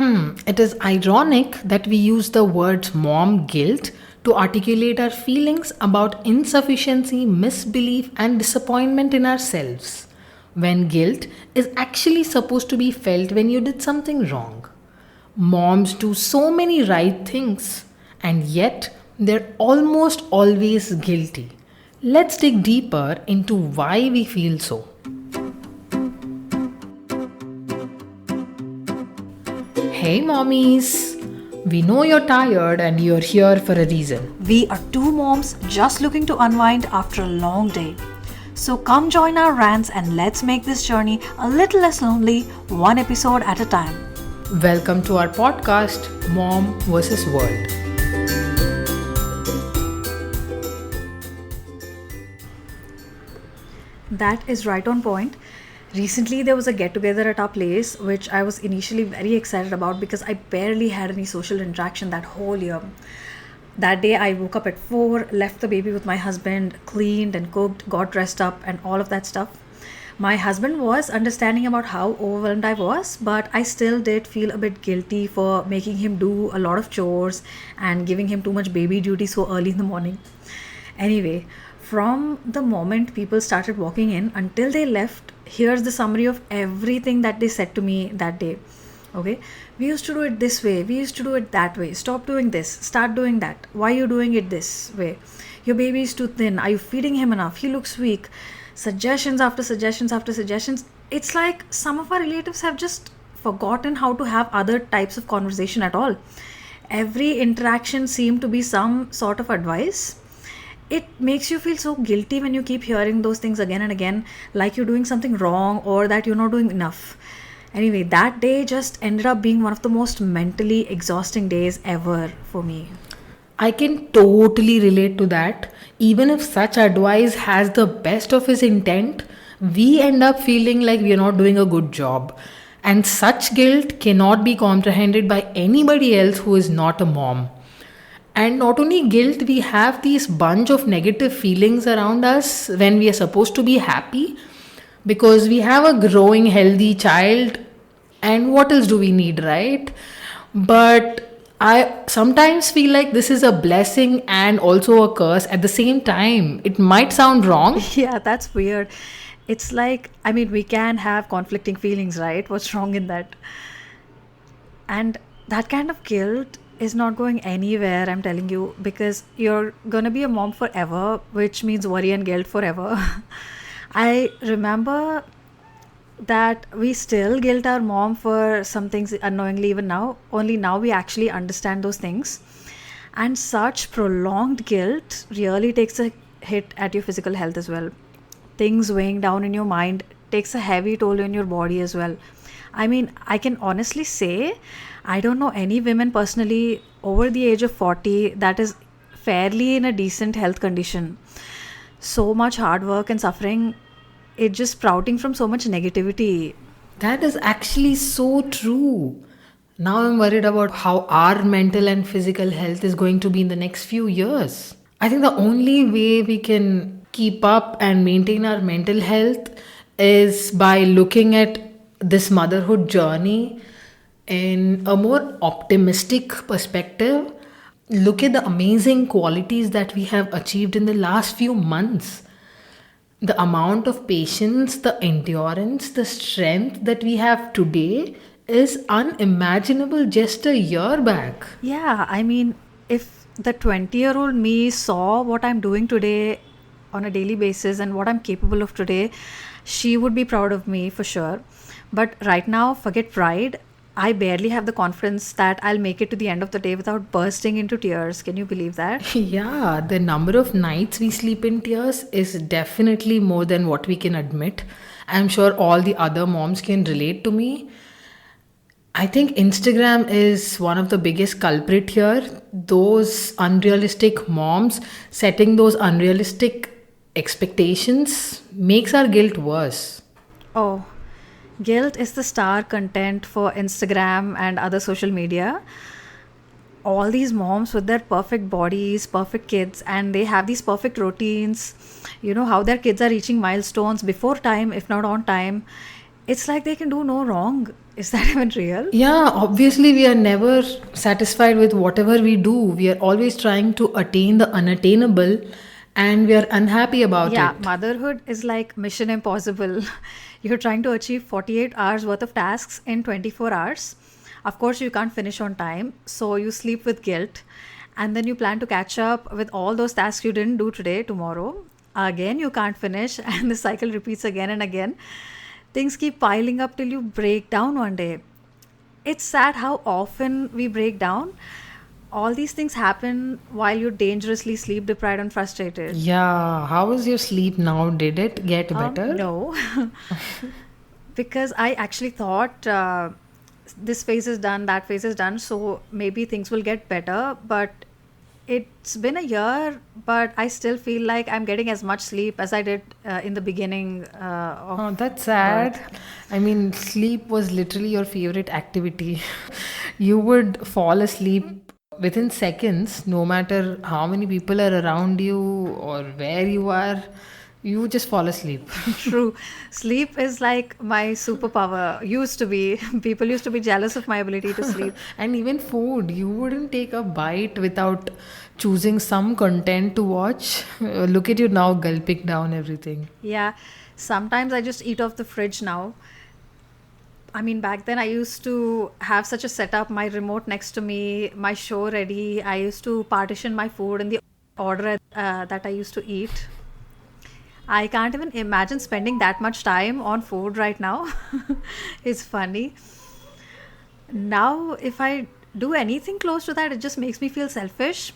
It is ironic that we use the words mom guilt to articulate our feelings about insufficiency, misbelief, and disappointment in ourselves, when guilt is actually supposed to be felt when you did something wrong. Moms do so many right things, and yet they're almost always guilty. Let's dig deeper into why we feel so. Hey mommies! We know you're tired and you're here for a reason. We are two moms just looking to unwind after a long day. So come join our rants and let's make this journey a little less lonely, one episode at a time. Welcome to our podcast, Mom vs. World. That is right on point. Recently, there was a get together at our place, which I was initially very excited about because I barely had any social interaction that whole year. That day, I woke up at 4, left the baby with my husband, cleaned and cooked, got dressed up, and all of that stuff. My husband was understanding about how overwhelmed I was, but I still did feel a bit guilty for making him do a lot of chores and giving him too much baby duty so early in the morning. Anyway, from the moment people started walking in until they left, here's the summary of everything that they said to me that day. Okay, we used to do it this way, we used to do it that way. Stop doing this, start doing that. Why are you doing it this way? Your baby is too thin. Are you feeding him enough? He looks weak. Suggestions after suggestions after suggestions. It's like some of our relatives have just forgotten how to have other types of conversation at all. Every interaction seemed to be some sort of advice. It makes you feel so guilty when you keep hearing those things again and again, like you're doing something wrong or that you're not doing enough. Anyway, that day just ended up being one of the most mentally exhausting days ever for me. I can totally relate to that. Even if such advice has the best of his intent, we end up feeling like we're not doing a good job. And such guilt cannot be comprehended by anybody else who is not a mom. And not only guilt, we have these bunch of negative feelings around us when we are supposed to be happy because we have a growing healthy child. And what else do we need, right? But I sometimes feel like this is a blessing and also a curse at the same time. It might sound wrong. Yeah, that's weird. It's like, I mean, we can have conflicting feelings, right? What's wrong in that? And that kind of guilt is not going anywhere, I'm telling you, because you're gonna be a mom forever, which means worry and guilt forever. I remember that we still guilt our mom for some things unknowingly even now, only now we actually understand those things. And such prolonged guilt really takes a hit at your physical health as well. Things weighing down in your mind takes a heavy toll on your body as well. I mean, I can honestly say I don't know any women personally over the age of 40 that is fairly in a decent health condition. So much hard work and suffering, it just sprouting from so much negativity. That is actually so true. Now I'm worried about how our mental and physical health is going to be in the next few years. I think the only way we can keep up and maintain our mental health is by looking at this motherhood journey in a more optimistic perspective. Look at the amazing qualities that we have achieved in the last few months. The amount of patience, the endurance, the strength that we have today is unimaginable just a year back. Yeah, I mean, if the 20-year-old me saw what I'm doing today on a daily basis and what I'm capable of today, she would be proud of me for sure. But right now, forget pride. I barely have the confidence that I'll make it to the end of the day without bursting into tears. Can you believe that? Yeah, the number of nights we sleep in tears is definitely more than what we can admit. I'm sure all the other moms can relate to me. I think Instagram is one of the biggest culprit here. Those unrealistic moms setting those unrealistic expectations makes our guilt worse. Oh, guilt is the star content for Instagram and other social media. All these moms with their perfect bodies, perfect kids, and they have these perfect routines. You know how their kids are reaching milestones before time, if not on time. It's like they can do no wrong. Is that even real? Yeah, obviously, we are never satisfied with whatever we do. We are always trying to attain the unattainable and we are unhappy about Yeah, it. motherhood is like mission impossible. You're trying to achieve 48 hours worth of tasks in 24 hours. Of course, you can't finish on time, so you sleep with guilt. And then you plan to catch up with all those tasks you didn't do today, tomorrow. Again, you can't finish, and the cycle repeats again and again. Things keep piling up till you break down one day. It's sad how often we break down. All these things happen while you're dangerously sleep deprived and frustrated. Yeah, how is your sleep now? Did it get better? No, because I actually thought this phase is done, that phase is done, so maybe things will get better. But it's been a year, but I still feel like I'm getting as much sleep as I did in the beginning of Oh, that's birth. sad. I mean, sleep was literally your favorite activity. You would fall asleep within seconds, no matter how many people are around you or where you are, you just fall asleep. True. Sleep is like my superpower. Used to be. People used to be jealous of my ability to sleep. And even food, you wouldn't take a bite without choosing some content to watch. Look at you now gulping down everything. Yeah. Sometimes I just eat off the fridge now. I mean, back then I used to have such a setup, my remote next to me, my show ready. I used to partition my food in the order that I used to eat. I can't even imagine spending that much time on food right now. It's funny. Now, if I do anything close to that, it just makes me feel selfish.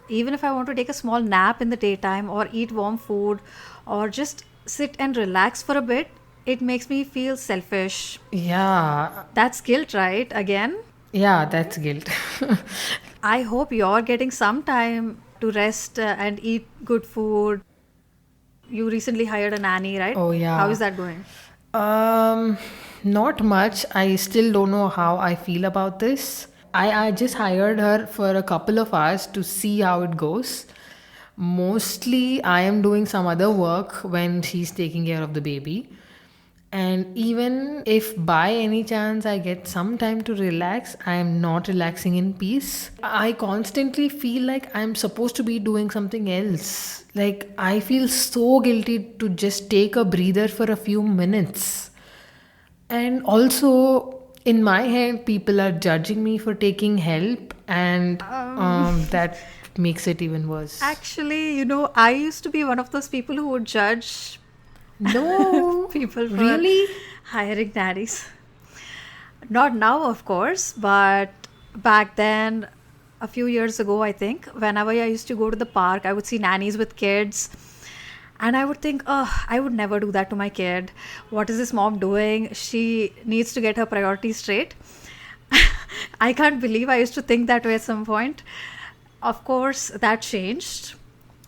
Even if I want to take a small nap in the daytime or eat warm food or just sit and relax for a bit, it makes me feel selfish. Yeah, That's guilt, right? Again, yeah, that's guilt. I hope you're getting some time to rest and eat good food. You recently hired a nanny, right? Oh, How is yeah. that going? Um, Not much. I still don't know how I feel about this. I just hired her for a couple of hours to see how it goes. Mostly, I am doing some other work when she's taking care of the baby. And even if by any chance I get some time to relax, I am not relaxing in peace. I constantly feel like I'm supposed to be doing something else. Like, I feel so guilty to just take a breather for a few minutes. And also, in my head, people are judging me for taking help, and Um, that makes it even worse. Actually, I used to be one of those people who would judge No, people for really? hiring nannies. Not now, of course, but back then, a few years ago, I think, whenever I used to go to the park, I would see nannies with kids. And I would think, oh, I would never do that to my kid. What is this mom doing? She needs to get her priorities straight. I can't believe I used to think that way at some point. Of course, that changed.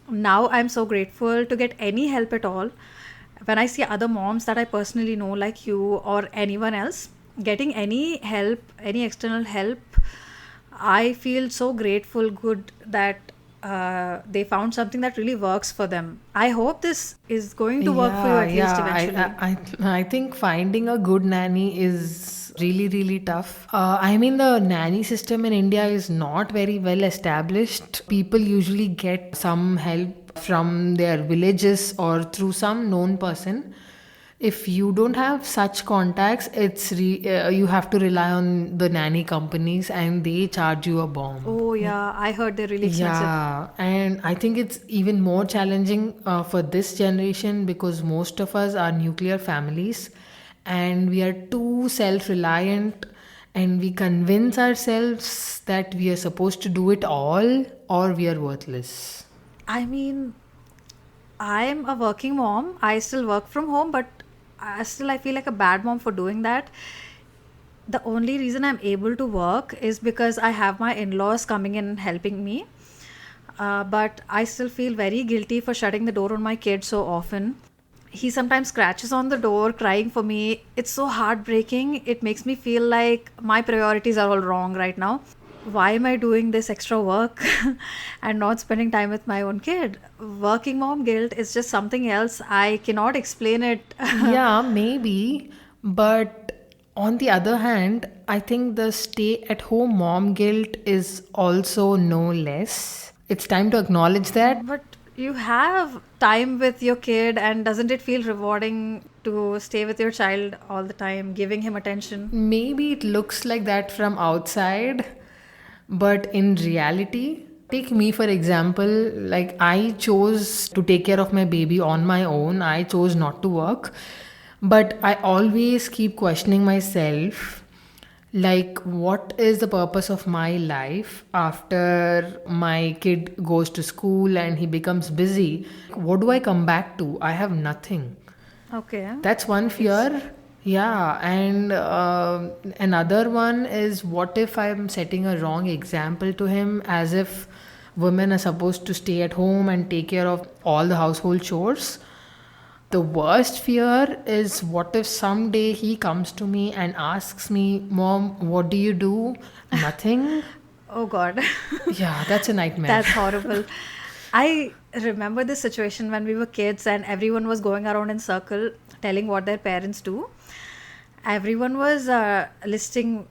Now I'm so grateful to get any help at all. When I see other moms that I personally know, like you or anyone else, getting any help, any external help, I feel so grateful, good that they found something that really works for them. I hope this is going to work for you Yeah, at least yeah. eventually. I think finding a good nanny is really, really tough. I mean, the nanny system in India is not very well established. People usually get some help from their villages or through some known person. If you don't have such contacts, you have to rely on the nanny companies, and they charge you a bomb. Oh, yeah, I heard they're really expensive. Yeah, and I think it's even more challenging for this generation because most of us are nuclear families and we are too self reliant, and we convince ourselves that we are supposed to do it all or we are worthless. I mean, I'm a working mom. I still work from home, but I feel like a bad mom for doing that. The only reason I'm able to work is because I have my in laws coming in and helping me. But I still feel very guilty for shutting the door on my kid so often. He sometimes scratches on the door crying for me. It's so heartbreaking. It makes me feel like my priorities are all wrong right now. Why am I doing this extra work and not spending time with my own kid? Working mom guilt is just something else. I cannot explain it. Yeah, maybe. But on the other hand, I think the stay at home mom guilt is also no less. It's time to acknowledge that. But you have time with your kid, and doesn't it feel rewarding to stay with your child all the time, giving him attention? Maybe it looks like that from outside, but in reality, take me for example, like I chose to take care of my baby on my own. I chose not to work, but I always keep questioning myself, like what is the purpose of my life after my kid goes to school and he becomes busy? What do I come back to? I have nothing. Okay. That's one fear. Yeah, and another one is what if I'm setting a wrong example to him, as if women are supposed to stay at home and take care of all the household chores. The worst fear is what if someday he comes to me and asks me, Mom, what do you do? Nothing. Oh God. Yeah, that's a nightmare. That's horrible. I remember this situation when we were kids and everyone was going around in circle telling what their parents do. Everyone was listing,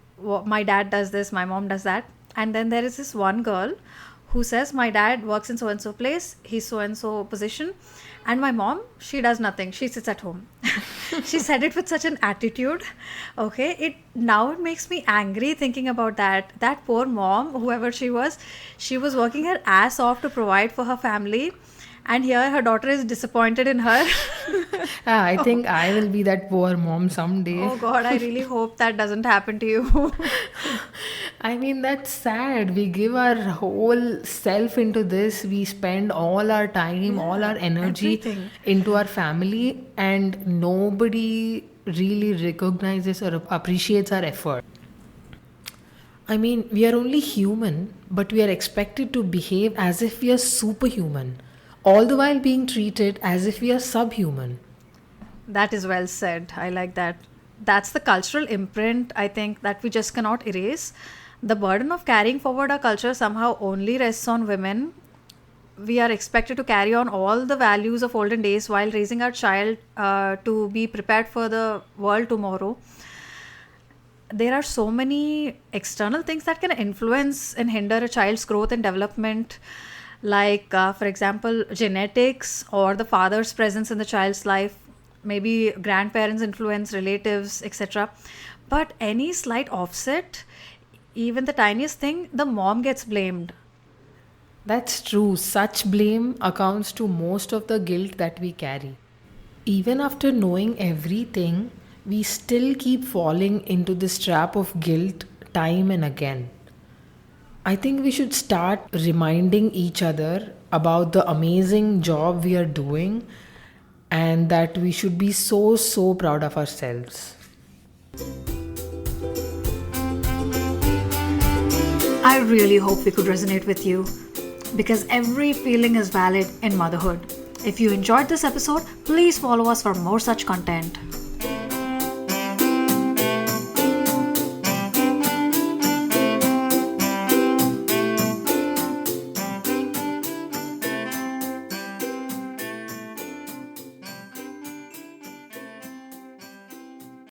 my dad does this, my mom does that. And then there is this one girl who says, my dad works in so and so place, he's so and so position. And my mom, she does nothing, she sits at home. She said it with such an attitude. Okay, it makes me angry thinking about that poor mom, whoever she was working her ass off to provide for her family, and here her daughter is disappointed in her. I think I will be that poor mom someday. Oh God, I really hope that doesn't happen to you. I mean, that's sad. We give our whole self into this. We spend all our time, all our energy everything. into our family, and nobody really recognizes or appreciates our effort. I mean, we are only human, but we are expected to behave as if we are superhuman, all the while being treated as if we are subhuman. That is well said. I like that. That's the cultural imprint, I think, that we just cannot erase. The burden of carrying forward our culture somehow only rests on women. We are expected to carry on all the values of olden days while raising our child to be prepared for the world tomorrow. There are so many external things that can influence and hinder a child's growth and development, like, for example, genetics or the father's presence in the child's life, maybe grandparents' influence, relatives, etc. But any slight offset, even the tiniest thing, the mom gets blamed. That's true. Such blame accounts to most of the guilt that we carry. Even after knowing everything, we still keep falling into this trap of guilt time and again. I think we should start reminding each other about the amazing job we are doing and that we should be so proud of ourselves. I really hope we could resonate with you, because every feeling is valid in motherhood. If you enjoyed this episode, please follow us for more such content.